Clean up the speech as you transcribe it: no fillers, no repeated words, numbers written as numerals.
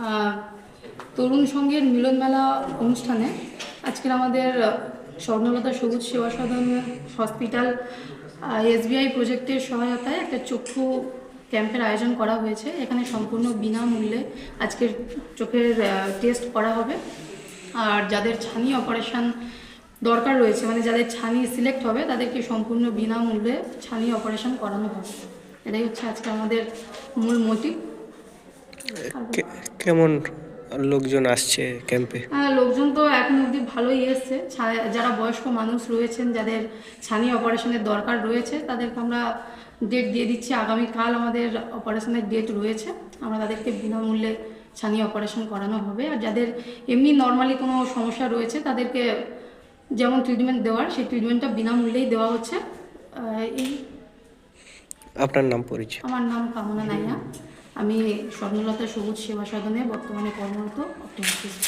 আহ, তরুণ সংঘের মিলন মেলা অনুষ্ঠানে আজকের আমাদের স্বর্ণলতা সবুজ সেবা সদন হসপিটাল এসবিআই প্রজেক্টের সহায়তায় একটা চক্ষু ক্যাম্পের আয়োজন করা হয়েছে। এখানে সম্পূর্ণ বিনামূল্যে আজকের চোখের টেস্ট করা হবে। আর যাদের ছানি অপারেশন দরকার রয়েছে, মানে যাদের ছানি সিলেক্ট হবে, তাদেরকে সম্পূর্ণ বিনামূল্যে ছানি অপারেশন করানো হবে। এটাই হচ্ছে আজকে আমাদের মূল মোটিভ। কেমন লোকজন আসছে ক্যাম্পে? হ্যাঁ, লোকজন তো এখন অবধি ভালোই এসছে। যারা বয়স্ক মানুষ রয়েছেন, যাদের ছানি অপারেশনের দরকার রয়েছে, তাদেরকে আমরা ডেট দিয়ে দিচ্ছি। আগামীকাল আমাদের অপারেশনের ডেট রয়েছে। আমরা তাদেরকে বিনামূল্যে ছানি অপারেশন করানো হবে। আর যাদের এমনি নর্মালি কোনো সমস্যা রয়েছে, তাদেরকে যেমন ট্রিটমেন্ট দেওয়ার, সেই ট্রিটমেন্টটা বিনামূল্যেই দেওয়া হচ্ছে। এই আপনার নাম পরিচয়? আমার নাম কামনা নাইয়া। আমি স্বর্ণলতা সবুজ সেবা সদনে বর্তমানে কর্মরত অপটোমেট্রিস্ট।